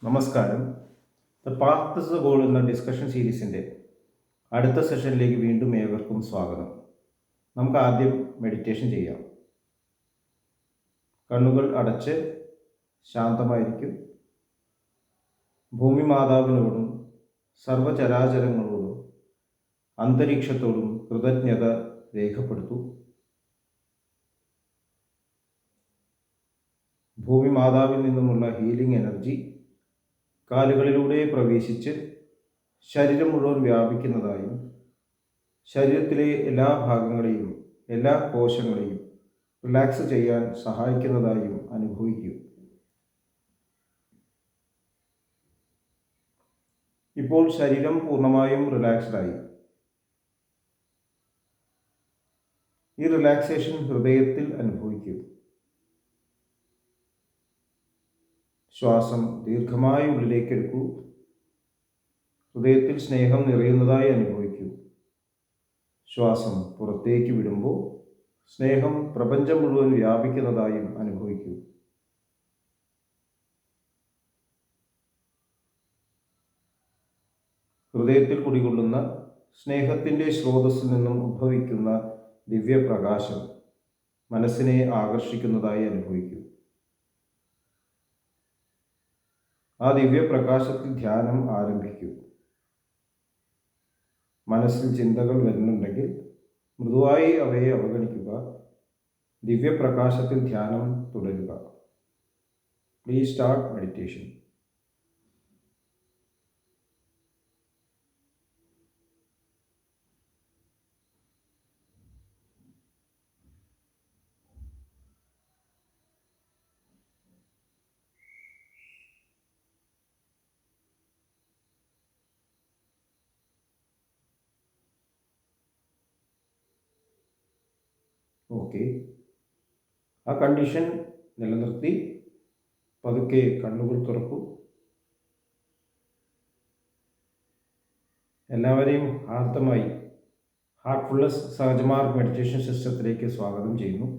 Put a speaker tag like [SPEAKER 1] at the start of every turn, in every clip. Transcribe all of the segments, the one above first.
[SPEAKER 1] നമസ്കാരം. The path is the goal എന്ന discussion സീരീസിൻ്റെ അടുത്ത സെഷനിലേക്ക് വീണ്ടും ഏവർക്കും സ്വാഗതം. നമുക്ക് ആദ്യം മെഡിറ്റേഷൻ ചെയ്യാം. കണ്ണുകൾ അടച്ച് ശാന്തമായിരിക്കും. ഭൂമി മാതാവിനോടും സർവചരാചരങ്ങളോടും അന്തരീക്ഷത്തോടും കൃതജ്ഞത രേഖപ്പെടുത്തൂ. ഭൂമി മാതാവിൽ നിന്നുമുള്ള ഹീലിംഗ് എനർജി കാലുകളിലൂടെ പ്രവേശിച്ച് ശരീരം മുഴുവൻ വ്യാപിക്കുന്നതായും ശരീരത്തിലെ എല്ലാ ഭാഗങ്ങളെയും എല്ലാ കോശങ്ങളെയും റിലാക്സ് ചെയ്യാൻ സഹായിക്കുന്നതായും അനുഭവിക്കൂ. ഇപ്പോൾ ശരീരം പൂർണ്ണമായും റിലാക്സ്ഡായി. ഈ റിലാക്സേഷൻ ഹൃദയത്തിൽ അനുഭവിക്കൂ. ശ്വാസം ദീർഘമായി ഉള്ളിലേക്ക് എടുക്കൂ. ഹൃദയത്തിൽ സ്നേഹം നിറയുന്നതായി അനുഭവിക്കൂ. ശ്വാസം പുറത്തേക്ക് വിടുമ്പോൾ സ്നേഹം പ്രപഞ്ചം മുഴുവൻ വ്യാപിക്കുന്നതായും അനുഭവിക്കൂ. ഹൃദയത്തിൽ കുടികൊള്ളുന്ന സ്നേഹത്തിൻ്റെ സ്രോതസ്സിൽ നിന്നും ഉദ്ഭവിക്കുന്ന ദിവ്യപ്രകാശം മനസ്സിനെ ആകർഷിക്കുന്നതായി അനുഭവിക്കൂ. ആ ദിവ്യപ്രകാശത്തിൽ ധ്യാനം ആരംഭിക്കൂ. മനസ്സിൽ ചിന്തകൾ വരുന്നുണ്ടെങ്കിൽ മൃദുവായി അവയെ അവഗണിക്കുക. ദിവ്യപ്രകാശത്തിൽ ധ്യാനം തുടരുക. Please start meditation. ഓക്കെ, ആ കണ്ടീഷൻ നിലനിർത്തി പതുക്കെ കണ്ണുകൾ തുറക്കൂ. എല്ലാവരെയും ആർദ്രമായി ഹാർട്ട്ഫുൾനെസ് സഹജമാർഗ് മെഡിറ്റേഷൻ സിസ്റ്റത്തിലേക്ക് സ്വാഗതം ചെയ്യുന്നു.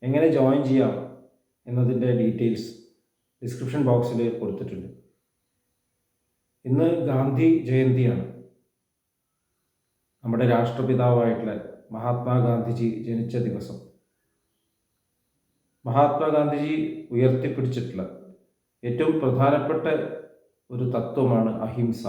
[SPEAKER 1] എങ്ങനെ ജോയിൻ ചെയ്യാം എന്നതിൻ്റെ ഡീറ്റെയിൽസ് ഡിസ്ക്രിപ്ഷൻ ബോക്സിൽ കൊടുത്തിട്ടുണ്ട്. ഇന്ന് ഗാന്ധി ജയന്തിയാണ്. നമ്മുടെ രാഷ്ട്രപിതാവായിട്ടുള്ള മഹാത്മാഗാന്ധിജി ജനിച്ച ദിവസം. മഹാത്മാഗാന്ധിജി ഉയർത്തിപ്പിടിച്ചിട്ടുള്ള ഏറ്റവും പ്രധാനപ്പെട്ട ഒരു തത്വമാണ് അഹിംസ,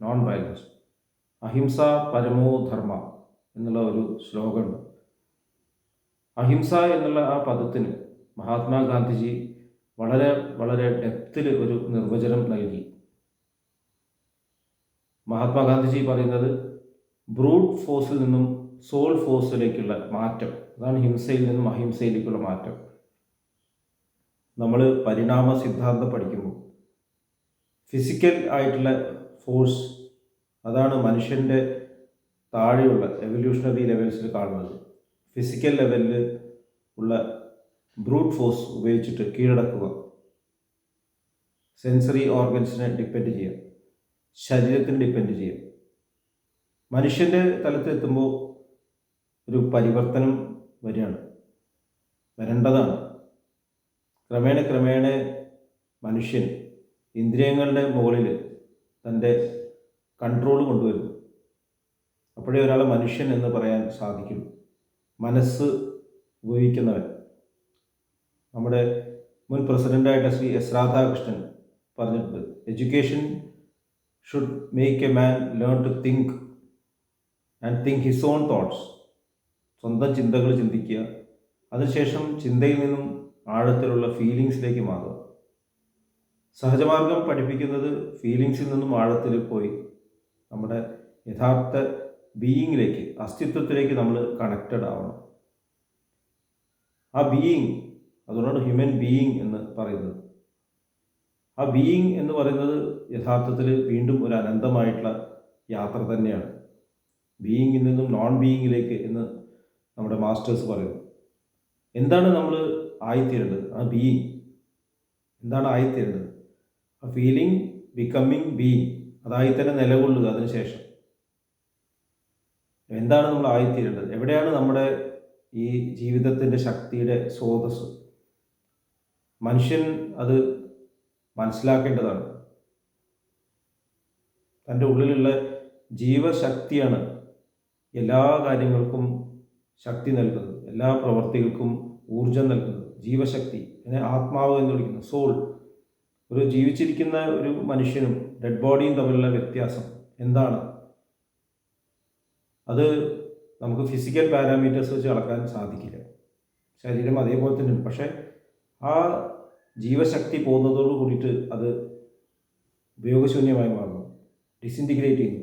[SPEAKER 1] നോൺ വയലൻസ്. അഹിംസ പരമോ ധർമ്മ എന്നുള്ള ഒരു ശ്ലോകമുണ്ട്. അഹിംസ എന്നുള്ള ആ പദത്തിന് മഹാത്മാഗാന്ധിജി വളരെ വളരെ ഡെപ്തിൽ ഒരു നിർവചനം നൽകി. മഹാത്മാഗാന്ധിജി പറയുന്നത് ബ്രൂട്ട് ഫോഴ്സിൽ നിന്നും സോൾ ഫോഴ്സിലേക്കുള്ള മാറ്റം, അതാണ് ഹിംസയിൽ നിന്നും അഹിംസയിലേക്കുള്ള മാറ്റം. നമ്മൾ പരിണാമ സിദ്ധാന്തം പഠിക്കുമ്പോൾ ഫിസിക്കൽ ആയിട്ടുള്ള ഫോഴ്സ്, അതാണ് മനുഷ്യൻ്റെ താഴെയുള്ള എവല്യൂഷണറി ലെവൽസിൽ കാണുന്നത്. ഫിസിക്കൽ ലെവലിൽ ഉള്ള ബ്രൂട്ട് ഫോഴ്സ് ഉപയോഗിച്ചിട്ട് കീഴടക്കുക, സെൻസറി ഓർഗൻസിനെ ഡിപ്പെൻഡ് ചെയ്യുക, ശരീരത്തിന് ഡിപ്പെൻഡ് ചെയ്യുക. മനുഷ്യൻ്റെ തലത്തിലെത്തുമ്പോൾ ഒരു പരിവർത്തനം വരേണ്ടതാണ്. ക്രമേണ മനുഷ്യൻ ഇന്ദ്രിയങ്ങളുടെ മുകളിൽ തൻ്റെ കൺട്രോൾ കൊണ്ടുവരുന്നു. അപ്പോഴേ ഒരാളെ മനുഷ്യൻ എന്ന് പറയാൻ സാധിക്കും. മനസ്സ് ഉപയോഗിക്കുന്നവൻ. നമ്മുടെ മുൻ പ്രസിഡൻ്റായിട്ട് ശ്രീ എസ് രാധാകൃഷ്ണൻ പറഞ്ഞിട്ടുണ്ട്, education should make a man learn to think and think his own thoughts. സ്വന്തം ചിന്തകൾ ചിന്തിക്കുക, അതിനുശേഷം ചിന്തയിൽ നിന്നും ആഴത്തിലുള്ള ഫീലിങ്സിലേക്ക് മാറുക. സഹജമാർഗം പഠിപ്പിക്കുന്നത് ഫീലിങ്സിൽ നിന്നും ആഴത്തിൽ പോയി നമ്മുടെ യഥാർത്ഥ ബീയിങ്ങിലേക്ക്, അസ്തിത്വത്തിലേക്ക് നമ്മൾ കണക്റ്റഡ് ആവണം. ആ ബീയിങ്, അതുകൊണ്ടാണ് ഹ്യൂമൻ ബീയിങ് എന്ന് പറയുന്നത്. ആ ബീയിങ് എന്ന് പറയുന്നത് യഥാർത്ഥത്തിൽ വീണ്ടും ഒരു അനന്തമായിട്ടുള്ള യാത്ര തന്നെയാണ്. ബീയിങ്ങിൽ നിന്നും നോൺ ബീയിങ്ങിലേക്ക് എന്ന് നമ്മുടെ മാസ്റ്റേഴ്സ് പറയുന്നു. എന്താണ് നമ്മൾ ആയിത്തീരേണ്ടത്? ആ ബീയിങ് എന്താണ് ആയിത്തീരേണ്ടത്? ആ ഫീലിംഗ്, ബിക്കമ്മിങ്, ബീയിങ്, അതായി തന്നെ നിലകൊള്ളുക. അതിനുശേഷം എന്താണ് നമ്മൾ ആയിത്തീരേണ്ടത്? എവിടെയാണ് നമ്മുടെ ഈ ജീവിതത്തിൻ്റെ ശക്തിയുടെ സ്രോതസ്? മനുഷ്യൻ അത് മനസ്സിലാക്കേണ്ടതാണ്. തൻ്റെ ഉള്ളിലുള്ള ജീവശക്തിയാണ് എല്ലാ കാര്യങ്ങൾക്കും ശക്തി നൽകുന്നത്, എല്ലാ പ്രവർത്തികൾക്കും ഊർജം നൽകുന്നത്. ജീവശക്തി, അതിനെ ആത്മാവ് എന്ന് വിളിക്കുന്നു, സോൾ. ഒരു ജീവിച്ചിരിക്കുന്ന ഒരു മനുഷ്യനും ഡെഡ് ബോഡിയും തമ്മിലുള്ള വ്യത്യാസം എന്താണ്? അത് നമുക്ക് ഫിസിക്കൽ പാരാമീറ്റേഴ്സ് വെച്ച് അളക്കാൻ സാധിക്കില്ല. ശരീരം അതേപോലെ തന്നെ, പക്ഷേ ആ ജീവശക്തി പോകുന്നതോട് കൂടിയിട്ട് അത് ഉപയോഗശൂന്യമായി മാറുന്നു, ഡിസിൻറ്റിഗ്രേറ്റ് ചെയ്യുന്നു.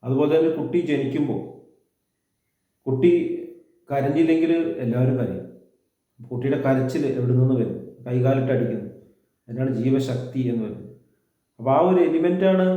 [SPEAKER 1] അതുപോലെ തന്നെ കുട്ടി ജനിക്കുമ്പോൾ കുട്ടി കരഞ്ഞില്ലെങ്കിൽ എല്ലാവരും കരയും. കുട്ടിയുടെ കരച്ചിൽ എവിടെ നിന്ന് വരും? കൈകാലിട്ട് അടിക്കുന്നു. അതിനാണ് ജീവശക്തി എന്ന് പറയുന്നത്. അപ്പോൾ ആ ഒരു എലിമെൻ്റാണ്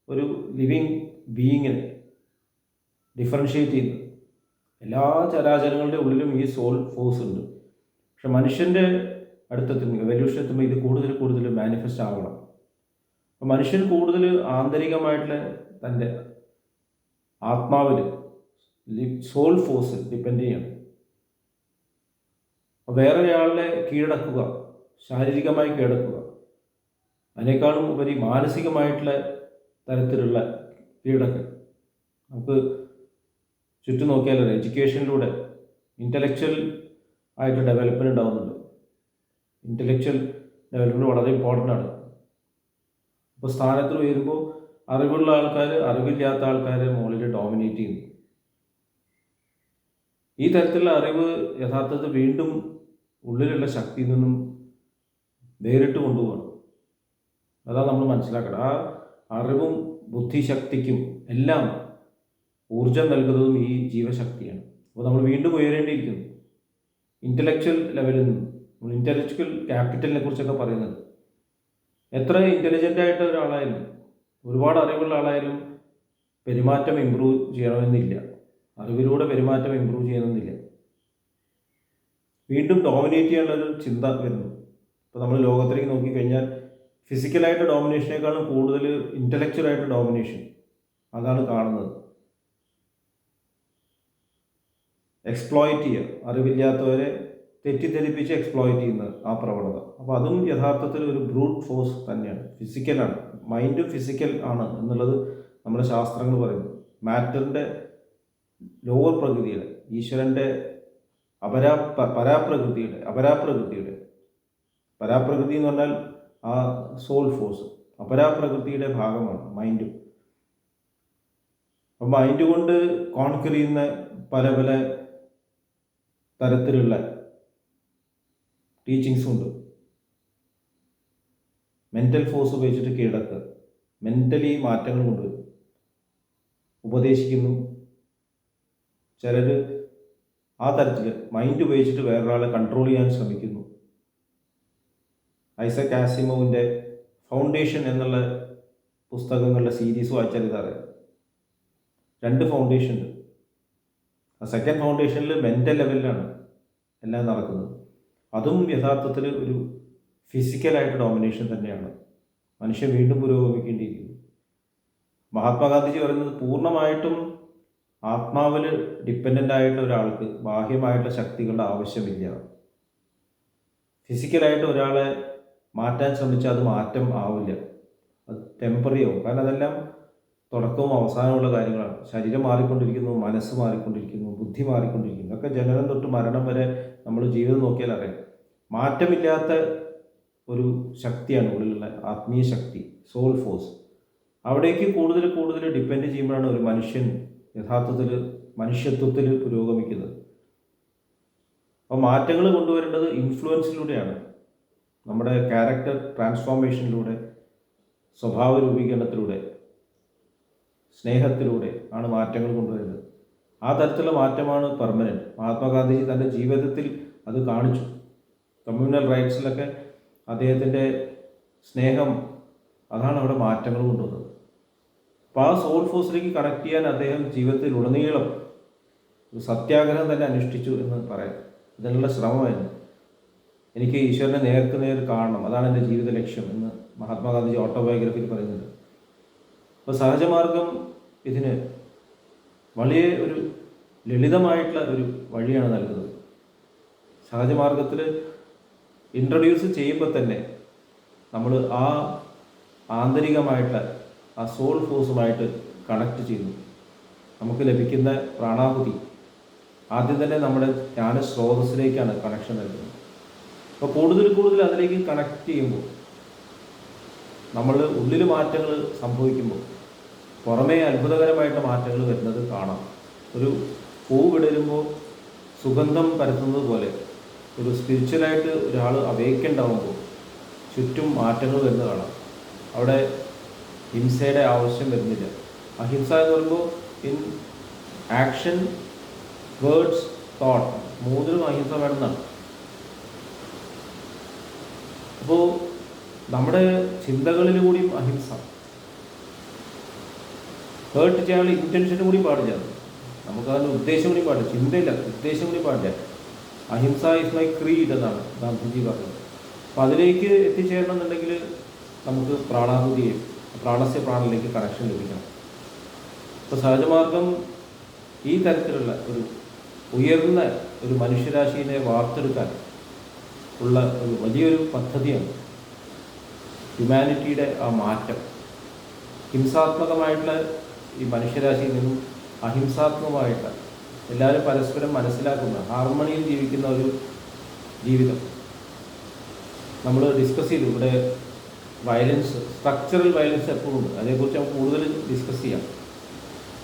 [SPEAKER 1] ഒരു ലിവിങ് ബീയിങ്ങിനെ ഡിഫറൻഷ്യേറ്റ് ചെയ്യുന്നത്. എല്ലാ ചരാചരങ്ങളുടെ ഉള്ളിലും ഈ സോൾ ഫോഴ്സ് ഉണ്ട്. പക്ഷെ മനുഷ്യൻ്റെ അടുത്തെത്തുമ്പോൾ, എവല്യൂഷൻ എത്തുമ്പോൾ ഇത് കൂടുതൽ മാനിഫെസ്റ്റ് ആവണം. അപ്പോൾ മനുഷ്യൻ കൂടുതൽ ആന്തരികമായിട്ടുള്ള തൻ്റെ ആത്മാവിൽ സോൾ ഫോഴ്സ് ഡിപ്പെൻഡ് ചെയ്യണം. അപ്പോൾ വേറൊരാളെ കീഴടക്കുക, ശാരീരികമായി കീഴടക്കുക, അതിനേക്കാളും ഉപരി മാനസികമായിട്ടുള്ള തരത്തിലുള്ള കീഴടക്കൽ. നമുക്ക് ചുറ്റും നോക്കിയാലോ, എഡ്യൂക്കേഷനിലൂടെ ഇൻ്റലക്ച്വൽ ആയിട്ട് ഡെവലപ്മെൻറ്റ് ഉണ്ടാകുന്നുണ്ട്. ഇൻ്റലക്ച്വൽ ഡെവലപ്മെൻറ്റ് വളരെ ഇമ്പോർട്ടൻ്റ് ആണ്. അപ്പോൾ സ്ഥാനത്തിൽ വരുമ്പോൾ അറിവുള്ള ആൾക്കാർ അറിവില്ലാത്ത ആൾക്കാരെ മുകളിൽ ഡോമിനേറ്റ് ചെയ്യുന്നു. ഈ തരത്തിലുള്ള അറിവ് യഥാർത്ഥത്തിൽ വീണ്ടും ഉള്ളിലുള്ള ശക്തിയിൽ നിന്നും വേറിട്ട് കൊണ്ടുപോകണം. അതാണ് നമ്മൾ മനസ്സിലാക്കണം. ആ അറിവും ബുദ്ധിശക്തിക്കും എല്ലാം ഊർജം നൽകുന്നതും ഈ ജീവശക്തിയാണ്. അപ്പോൾ നമ്മൾ വീണ്ടും ഉയരേണ്ടിയിരിക്കുന്നു ഇൻ്റലക്ച്വൽ ലെവലിൽ നിന്നും. നമ്മൾ ഇൻ്റലക്ച്വൽ ക്യാപിറ്റലിനെ കുറിച്ചൊക്കെ പറയുന്നത്, എത്ര ഇൻ്റലിജൻ്റ് ആയിട്ട് ഒരാളായാലും, ഒരുപാട് അറിവുള്ള ആളായാലും പെരുമാറ്റം ഇമ്പ്രൂവ് ചെയ്യണമെന്നില്ല. അറിവിലൂടെ പെരുമാറ്റം ഇമ്പ്രൂവ് ചെയ്യണമെന്നില്ല. വീണ്ടും ഡോമിനേറ്റ് ചെയ്യാനുള്ളൊരു ചിന്ത വരുന്നു. ഇപ്പോൾ നമ്മൾ ലോകത്തിലേക്ക് നോക്കിക്കഴിഞ്ഞാൽ ഫിസിക്കലായിട്ട് ഡോമിനേഷനേക്കാളും കൂടുതൽ ഇൻ്റലക്ച്വലായിട്ട് ഡോമിനേഷൻ, അതാണ് കാണുന്നത്. എക്സ്പ്ലോയിറ്റ് ചെയ്യുക, അറിവില്ലാത്തവരെ തെറ്റിദ്ധരിപ്പിച്ച് എക്സ്പ്ലോയിറ്റ് ചെയ്യുന്ന ആ പ്രവണത. അപ്പോൾ അതും യഥാർത്ഥത്തിൽ ഒരു ബ്രൂട്ട് ഫോഴ്സ് തന്നെയാണ്, ഫിസിക്കലാണ്. മൈൻഡും ഫിസിക്കൽ ആണ് എന്നുള്ളത് നമ്മുടെ ശാസ്ത്രങ്ങൾ പറയുന്നു. മാറ്ററിൻ്റെ ലോവർ പ്രകൃതിയുടെ, ഈശ്വരൻ്റെ പരാപ്രകൃതി എന്ന് പറഞ്ഞാൽ ആ സോൾ ഫോഴ്സ്, അപരാപ്രകൃതിയുടെ ഭാഗമാണ് മൈൻഡും. അപ്പം മൈൻഡ് കൊണ്ട് കോൺക്വർ ചെയ്യുന്ന പല പല തരത്തിലുള്ള ടീച്ചിങ്സും ഉണ്ട്. മെൻ്റൽ ഫോഴ്സ് ഉപയോഗിച്ചിട്ട് കീഴടക്കുക, മെൻ്റലി മാറ്റങ്ങൾ കൊണ്ടുവരും, ഉപദേശിക്കുന്നു. ചിലർ ആ തരത്തിൽ മൈൻഡ് ഉപയോഗിച്ചിട്ട് വേറൊരാളെ കൺട്രോൾ ചെയ്യാൻ ശ്രമിക്കുന്നു. ഐസക് ആസിമോവിൻ്റെ ഫൗണ്ടേഷൻ എന്നുള്ള പുസ്തകങ്ങളുടെ സീരീസ് വായിച്ചാൽ ഇതറിയാം. 2 ഫൗണ്ടേഷൻ ഉണ്ട്. ആ സെക്കൻഡ് ഫൗണ്ടേഷനിൽ മെൻ്റൽ ലെവലിലാണ് എല്ലാം നടക്കുന്നത്. അതും യഥാർത്ഥത്തിൽ ഒരു ഫിസിക്കലായിട്ട് ഡോമിനേഷൻ തന്നെയാണ്. മനുഷ്യൻ വീണ്ടും പുരോഗമിക്കേണ്ടിയിരിക്കുന്നു. മഹാത്മാഗാന്ധിജി പറയുന്നത് പൂർണ്ണമായിട്ടും ആത്മാവിൽ ഡിപ്പെൻഡൻ്റ് ആയിട്ടുള്ള ഒരാൾക്ക് ബാഹ്യമായിട്ടുള്ള ശക്തികളുടെ ആവശ്യമില്ല. ഫിസിക്കലായിട്ട് ഒരാളെ മാറ്റാൻ ശ്രമിച്ചാൽ അത് മാറ്റം ആവില്ല, അത് ടെമ്പററി ആവും. കാരണം അതെല്ലാം തുടക്കവും അവസാനമുള്ള കാര്യങ്ങളാണ്. ശരീരം മാറിക്കൊണ്ടിരിക്കുന്നു, മനസ്സ് മാറിക്കൊണ്ടിരിക്കുന്നു, ബുദ്ധി മാറിക്കൊണ്ടിരിക്കുന്നു. ഇതൊക്കെ ജനനം തൊട്ട് മരണം വരെ നമ്മൾ ജീവിതം നോക്കിയാൽ അറിയാം. മാറ്റമില്ലാത്ത ഒരു ശക്തിയാണ് ഉള്ളിലുള്ള ആത്മീയ ശക്തി, സോൾ ഫോഴ്സ്. അവിടേക്ക് കൂടുതൽ ഡിപ്പെൻഡ് ചെയ്യുമ്പോഴാണ് ഒരു മനുഷ്യൻ യഥാർത്ഥത്തിൽ മനുഷ്യത്വത്തിൽ പുരോഗമിക്കുന്നത്. അപ്പോൾ മാറ്റങ്ങൾ കൊണ്ടുവരേണ്ടത് ഇൻഫ്ലുവൻസിലൂടെയാണ്, നമ്മുടെ ക്യാരക്ടർ ട്രാൻസ്ഫോർമേഷനിലൂടെ, സ്വഭാവ രൂപീകരണത്തിലൂടെ, സ്നേഹത്തിലൂടെ ആണ് മാറ്റങ്ങൾ കൊണ്ടുവരുന്നത്. ആ തരത്തിലുള്ള മാറ്റമാണ് പെർമനൻറ്റ്. മഹാത്മാഗാന്ധിജി തൻ്റെ ജീവിതത്തിൽ അത് കാണിച്ചു. കമ്മ്യൂണൽ റൈറ്റ്സിലൊക്കെ അദ്ദേഹത്തിൻ്റെ സ്നേഹം, അതാണ് അവിടെ മാറ്റങ്ങൾ കൊണ്ടുവന്നത്. അപ്പോൾ ആ സോൾ ഫോഴ്സിലേക്ക് കണക്ട് ചെയ്യാൻ അദ്ദേഹം ജീവിതത്തിൽ ഉടനീളം ഒരു സത്യാഗ്രഹം തന്നെ അനുഷ്ഠിച്ചു എന്ന് പറയാം. ഇതിനുള്ള ശ്രമമായിരുന്നു. എനിക്ക് ഈശ്വരനെ നേർക്ക് നേർ കാണണം, അതാണ് എൻ്റെ ജീവിത ലക്ഷ്യം എന്ന് മഹാത്മാഗാന്ധിജി ഓട്ടോബയോഗ്രഫിയിൽ പറയുന്നുണ്ട്. അപ്പോൾ സഹജമാർഗം ഇതിന് വലിയ ഒരു ലളിതമായിട്ടുള്ള ഒരു വഴിയാണ് നൽകുന്നത്. സഹജമാർഗത്തിൽ ഇൻട്രൊഡ്യൂസ് ചെയ്യുമ്പോൾ തന്നെ നമ്മൾ ആ ആന്തരികമായിട്ട് ആ സോൾ ഫോഴ്സുമായിട്ട് കണക്ട് ചെയ്യുന്നു. നമുക്ക് ലഭിക്കുന്ന പ്രാണാഹുതി ആദ്യം തന്നെ നമ്മുടെ ജ്ഞാന സ്രോതസ്സിലേക്കാണ് കണക്ഷൻ നൽകുന്നത്. അപ്പോൾ കൂടുതൽ അതിലേക്ക് കണക്ട് ചെയ്യുമ്പോൾ നമ്മൾ ഉള്ളിൽ മാറ്റങ്ങൾ സംഭവിക്കുമ്പോൾ പുറമേ അത്ഭുതകരമായിട്ട് മാറ്റങ്ങൾ വരുന്നത് കാണാം. ഒരു പൂ വിടരുമ്പോൾ സുഗന്ധം പരത്തുന്നത് പോലെ ഒരു സ്പിരിച്വലായിട്ട് ഒരാൾ അവേക്കുണ്ടാവുമ്പോൾ ചുറ്റും മാറ്റങ്ങൾ വരുന്നത് കാണാം. അവിടെ ഹിംസയുടെ ആവശ്യം വരുന്നില്ല. അഹിംസ എന്ന് പറയുമ്പോൾ ഇൻ ആക്ഷൻ, വേർഡ്സ്, തോട്ട് മൂന്നിലും അഹിംസ വേണമെന്നാണ്. അപ്പോൾ നമ്മുടെ ചിന്തകളിലൂടെയും അഹിംസ, ഹേർട്ട് ചെയ്യാനുള്ള ഇൻറ്റൻഷനും കൂടി പാടില്ല. നമുക്കതിൻ്റെ ഉദ്ദേശം കൂടി പാടില്ല, ചിന്തയില്ല, ഉദ്ദേശം കൂടി പാടില്ല. അഹിംസ ഇസ് മൈ ക്രീഡ് എന്നാണ് ഗാന്ധിജി പറഞ്ഞത്. അപ്പോൾ അതിലേക്ക് എത്തിച്ചേരണം എന്നുണ്ടെങ്കിൽ നമുക്ക് പ്രാണാഹുതിയെ പ്രാണസ്യ പ്രാണനിലേക്ക് കണക്ഷൻ ലഭിക്കണം. അപ്പോൾ സഹജമാർഗം ഈ തരത്തിലുള്ള ഒരു ഉയർന്ന ഒരു മനുഷ്യരാശിയെ വാർത്തെടുക്കാൻ ഉള്ള ഒരു വലിയൊരു പദ്ധതിയാണ്. ഹ്യൂമാനിറ്റിയുടെ ആ മാറ്റം ഹിംസാത്മകമായിട്ടുള്ള ഈ മനുഷ്യരാശിയിൽ നിന്നും അഹിംസാത്മകമായിട്ട് എല്ലാവരും പരസ്പരം മനസ്സിലാക്കുന്ന ഹാർമണിയിൽ ജീവിക്കുന്ന ഒരു ജീവിതം നമ്മൾ ഡിസ്കസ് ചെയ്തു. ഇവിടെ വയലൻസ്, സ്ട്രക്ചറൽ വയലൻസ് എപ്പോഴും ഉണ്ട്. അതേക്കുറിച്ച് നമുക്ക് കൂടുതൽ ഡിസ്കസ് ചെയ്യാം.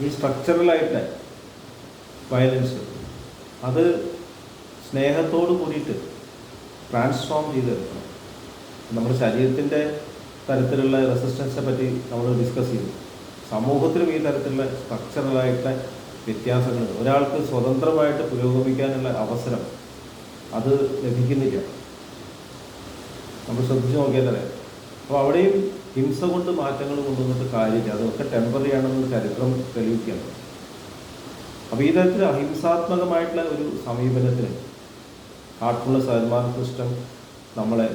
[SPEAKER 1] ഈ സ്ട്രക്ചറലായിട്ട് വയലൻസ് അത് സ്നേഹത്തോട് കൂടിയിട്ട് ട്രാൻസ്ഫോം ചെയ്തെടുക്കണം. നമ്മുടെ ശരീരത്തിൻ്റെ തരത്തിലുള്ള റെസിസ്റ്റൻസിനെ പറ്റി നമ്മൾ ഡിസ്കസ് ചെയ്തു. സമൂഹത്തിലും ഈ തരത്തിലുള്ള സ്ട്രക്ചറലായിട്ടുള്ള വ്യത്യാസങ്ങൾ, ഒരാൾക്ക് സ്വതന്ത്രമായിട്ട് പുരോഗമിക്കാനുള്ള അവസരം അത് ലഭിക്കുന്നില്ല. നമ്മൾ ശ്രദ്ധിച്ച് നോക്കിയാൽ അറിയാം. അപ്പോൾ അവിടെയും ഹിംസ കൊണ്ട് മാറ്റങ്ങൾ കൊണ്ടുവന്നിട്ട് കാര്യമില്ല. അതൊക്കെ ടെമ്പററി ആണെന്ന് ചരിത്രം തെളിയിക്കുകയാണ്. അപ്പോൾ ഈ തരത്തിൽ അഹിംസാത്മകമായിട്ടുള്ള ഒരു സമീപനത്തിന് ഹാർട്ട്ഫുൾനെസ് സന്മാർഗ സിസ്റ്റം നമ്മളെ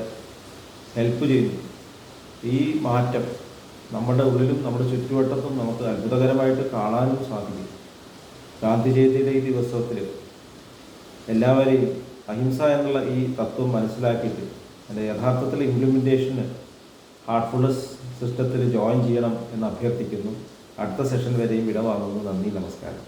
[SPEAKER 1] ഹെൽപ്പ് ചെയ്യുന്നു. ഈ മാറ്റം നമ്മുടെ ഉള്ളിലും നമ്മുടെ ചുറ്റുവട്ടത്തും നമുക്ക് അത്ഭുതകരമായിട്ട് കാണാനും സാധിക്കും. ഗാന്ധി ജയന്തിയുടെ ഈ ദിവസത്തിൽ എല്ലാവരെയും അഹിംസ എന്നുള്ള ഈ തത്വം മനസ്സിലാക്കിയിട്ട് അതിൻ്റെ യഥാർത്ഥത്തിൽ ഇംപ്ലിമെൻറ്റേഷന് ഹാർട്ട്ഫുൾനെസ് സിസ്റ്റത്തിൽ ജോയിൻ ചെയ്യണം എന്ന് അഭ്യർത്ഥിക്കുന്നു. അടുത്ത സെഷൻ വരെയും വിടവാങ്ങുന്നു. നന്ദി, നമസ്കാരം.